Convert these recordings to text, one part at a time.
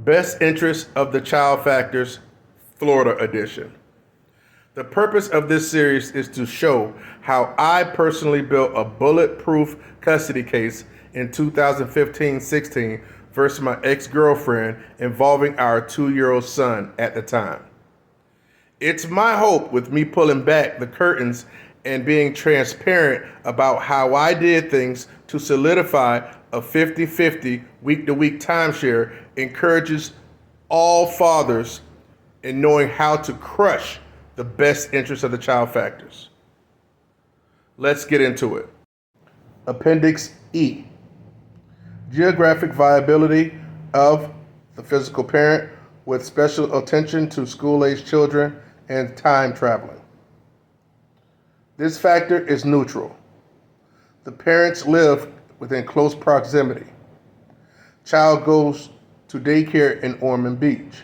Best Interest of the Child Factors, Florida edition. The purpose of this series is to show how I personally built a bulletproof custody case in 2015-16 versus my ex-girlfriend involving our 2-year-old son at the time. It's my hope with me pulling back the curtains and being transparent about how I did things to solidify a 50-50 week-to-week timeshare encourages all fathers in knowing how to crush the best interest of the child factors. Let's get into it. Appendix E. Geographic viability of the physical parent with special attention to school-age children and time traveling. This factor is neutral. The parents live within close proximity. Child goes to daycare in Ormond Beach.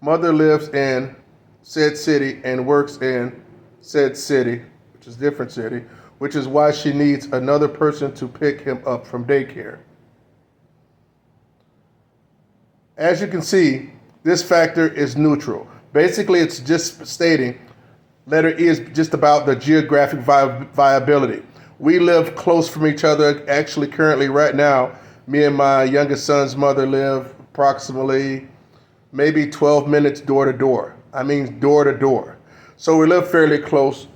Mother lives in said city and works in said city, which is a different city, which is why she needs another person to pick him up from daycare. As you can see, this factor is neutral. Basically, it's just stating, letter E is just about the geographic viability. We live close from each other. Actually, currently, right now, me and my youngest son's mother live approximately maybe 12 minutes door to door. I mean door to door. So we live fairly close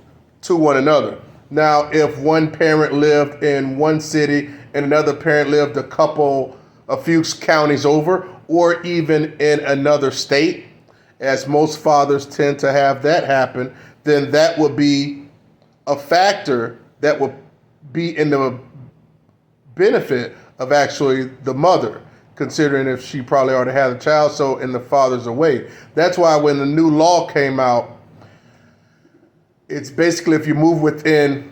to one another. Now, if one parent lived in one city and another parent lived a few counties over, or even in another state, as most fathers tend to have that happen, then that would be a factor that would be in the benefit of actually the mother, considering if she probably already had a child, so and the father's away. That's why when the new law came out, it's basically if you move within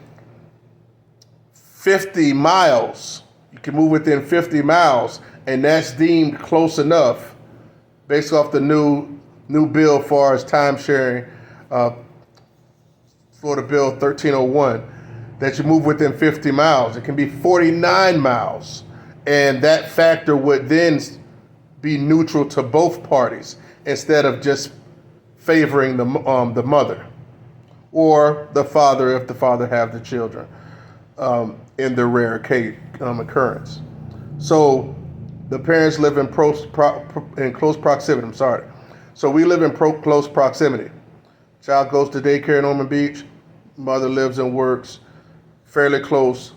50 miles, you can move within 50 miles, and that's deemed close enough based off the new bill as far as time sharing, Florida Bill 1301, that you move within 50 miles. It can be 49 miles. And that factor would then be neutral to both parties instead of just favoring the mother or the father if the father have the children in the rare case occurrence. So the parents live in close proximity. I'm sorry. So we live in close proximity. Child goes to daycare in Ormond Beach. Mother lives and works fairly close,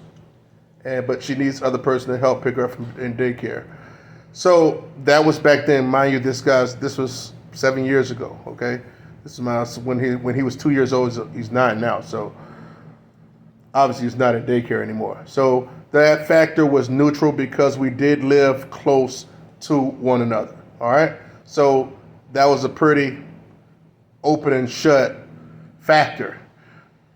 but she needs other person to help pick her up in daycare. So that was back then, mind you. This was 7 years ago. Okay, this is when he was 2 years old. He's 9 now. So obviously he's not in daycare anymore. So that factor was neutral because we did live close to one another. All right. So that was a pretty open and shut factor.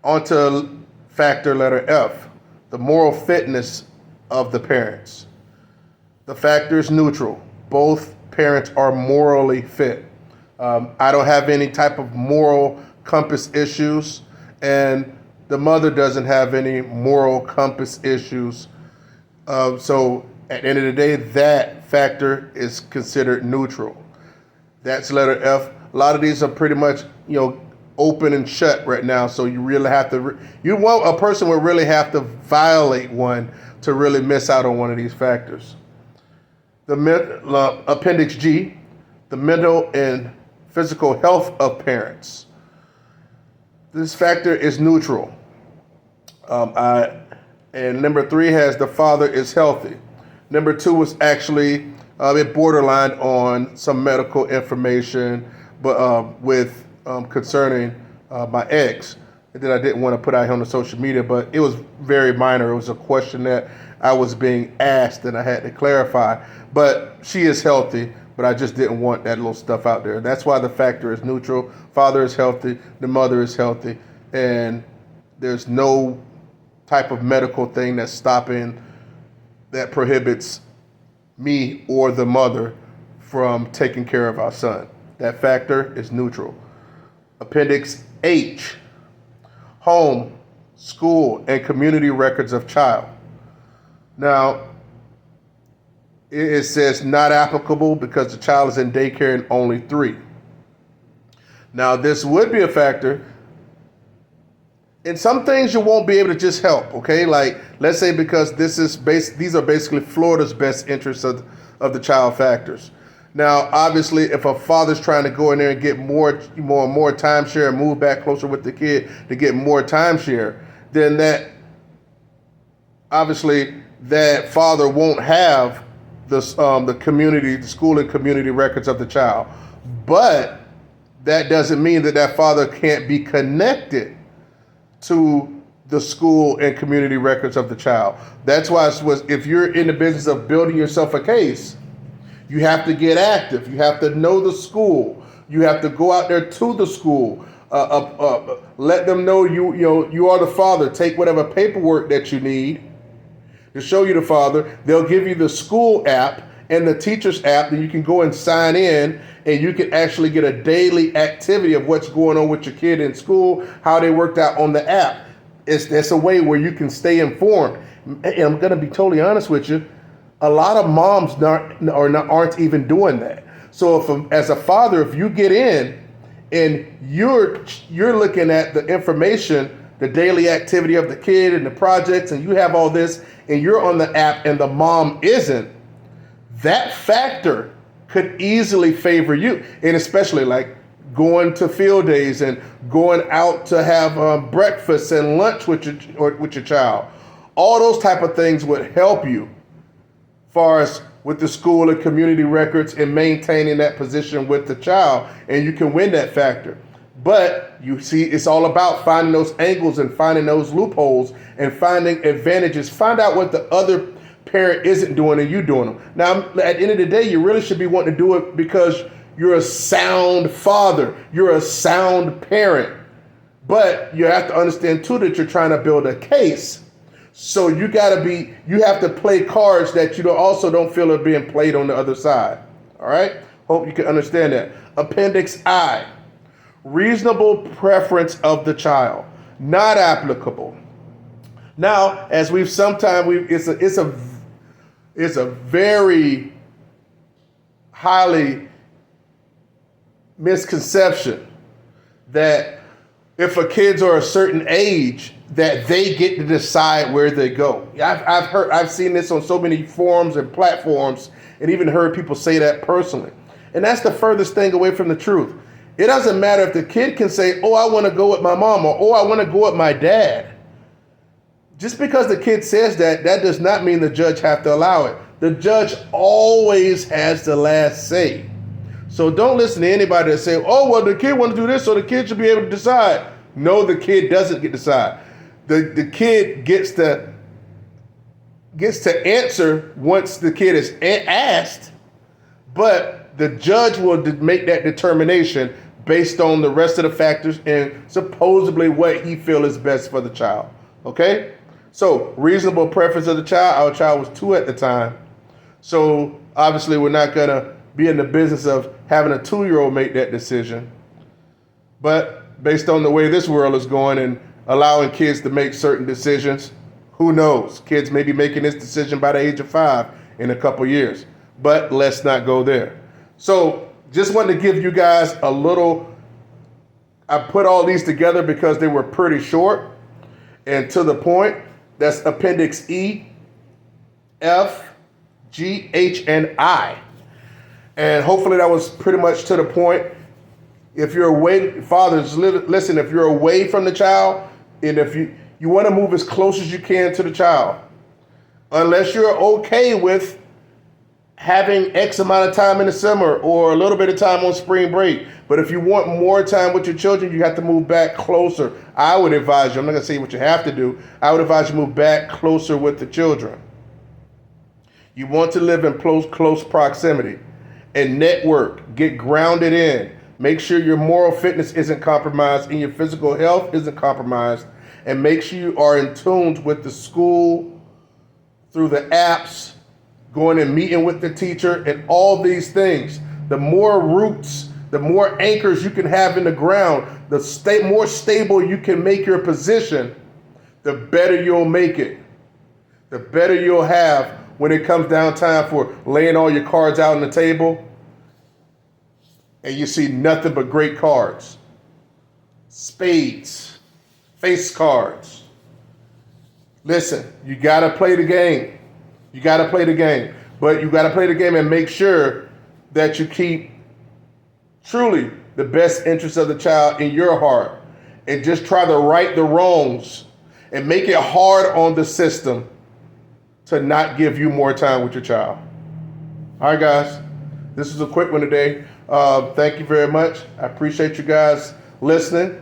Onto factor letter F, the moral fitness of the parents. The factor is neutral. Both parents are morally fit. I don't have any type of moral compass issues, and the mother doesn't have any moral compass issues. So at the end of the day, that factor is considered neutral. That's letter F. A lot of these are pretty much, open and shut right now. So you really have to, a person would really have to violate one to really miss out on one of these factors. The Appendix G, the mental and physical health of parents. This factor is neutral. And number 3 has the father is healthy. Number 2 was actually it borderline on some medical information, but with concerning my ex that I didn't want to put out here on the social media, but it was very minor. It was a question that I was being asked and I had to clarify. But she is healthy, but I just didn't want that little stuff out there. That's why the factor is neutral. Father is healthy, the mother is healthy, and there's no type of medical thing that's stopping, that prohibits me or the mother from taking care of our son. That factor is neutral. Appendix H, home, school, and community records of child. Now, it says not applicable because the child is in daycare and only 3. Now, this would be a factor. In some things you won't be able to just help, okay? Like, let's say because these are basically Florida's best interests of the child factors. Now, obviously, if a father's trying to go in there and get more timeshare and move back closer with the kid to get more timeshare, then that obviously that father won't have the school and community records of the child. But that doesn't mean that father can't be connected to the school and community records of the child. That's why if you're in the business of building yourself a case, you have to get active. You have to know the school. You have to go out there to the school. Let them know you are the father. Take whatever paperwork that you need to show you the father. They'll give you the school app and the teacher's app that you can go and sign in, and you can actually get a daily activity of what's going on with your kid in school, how they worked out on the app. It's a way where you can stay informed. And I'm going to be totally honest with you. A lot of moms aren't even doing that. So as a father, if you get in and you're looking at the information, the daily activity of the kid and the projects, and you have all this, and you're on the app and the mom isn't, that factor could easily favor you. And especially like going to field days and going out to have breakfast and lunch with your child. All those type of things would help you far as with the school and community records and maintaining that position with the child, and you can win that factor. But you see, it's all about finding those angles and finding those loopholes and finding advantages. Find out what the other parent isn't doing and you doing them. Now, at the end of the day, you really should be wanting to do it because you're a sound father. You're a sound parent. But you have to understand too that you're trying to build a case. So you have to play cards that you also don't feel are being played on the other side. All right? Hope you can understand that. Appendix I, reasonable preference of the child, not applicable. Now, as it's a very highly misconception that if a kids are a certain age, that they get to decide where they go. I've seen this on so many forums and platforms, and even heard people say that personally. And that's the furthest thing away from the truth. It doesn't matter if the kid can say, "Oh, I want to go with my mom," or "Oh, I want to go with my dad." Just because the kid says that does not mean the judge have to allow it. The judge always has the last say. So don't listen to anybody that say, "Oh, well, the kid wants to do this, so the kid should be able to decide." No, the kid doesn't get to decide. The kid gets to answer once the kid is asked, but the judge will make that determination based on the rest of the factors and supposedly what he feels is best for the child. Okay? So, reasonable preference of the child. Our child was 2 at the time. So, obviously, we're not going to be in the business of having a 2-year-old make that decision. But based on the way this world is going and allowing kids to make certain decisions, who knows? Kids may be making this decision by the age of 5 in a couple years. But let's not go there. So just wanted to give you guys a little, I put all these together because they were pretty short and to the point. That's Appendix E, F, G, H, and I. And hopefully that was pretty much to the point. If you're away, fathers, listen, if you're away from the child, and if you want to move as close as you can to the child, unless you're okay with having X amount of time in the summer or a little bit of time on spring break. But if you want more time with your children, you have to move back closer. I would advise you, I'm not going to say what you have to do, I would advise you move back closer with the children. You want to live in close proximity and network, get grounded in. Make sure your moral fitness isn't compromised and your physical health isn't compromised. And make sure you are in tune with the school, through the apps, going and meeting with the teacher, and all these things. The more roots, the more anchors you can have in the ground, the more stable you can make your position, the better you'll make it. The better you'll have when it comes down time for laying all your cards out on the table and you see nothing but great cards, spades, face cards. Listen, you got to play the game. You got to play the game. But you got to play the game and make sure that you keep truly the best interest of the child in your heart, and just try to right the wrongs and make it hard on the system to not give you more time with your child. All right, guys, this is a quick one today. Thank you very much. I appreciate you guys listening,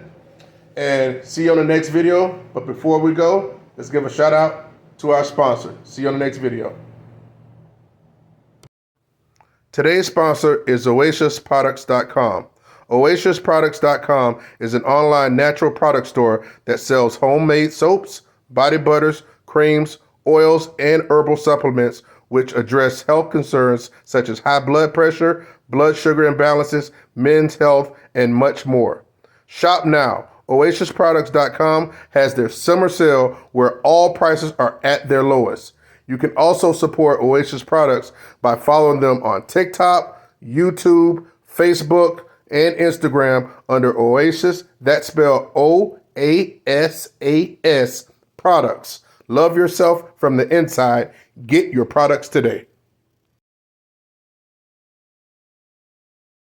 and see you on the next video. But before we go, let's give a shout out to our sponsor. See you on the next video. Today's sponsor is OasisProducts.com. OasisProducts.com is an online natural product store that sells homemade soaps, body butters, creams, oils, and herbal supplements which address health concerns such as high blood pressure, blood sugar imbalances, men's health, and much more. Shop now. OasisProducts.com has their summer sale where all prices are at their lowest. You can also support Oasis Products by following them on TikTok, YouTube, Facebook, and Instagram under Oasis. That's spelled OASAS Products. Love yourself from the inside. Get your products today.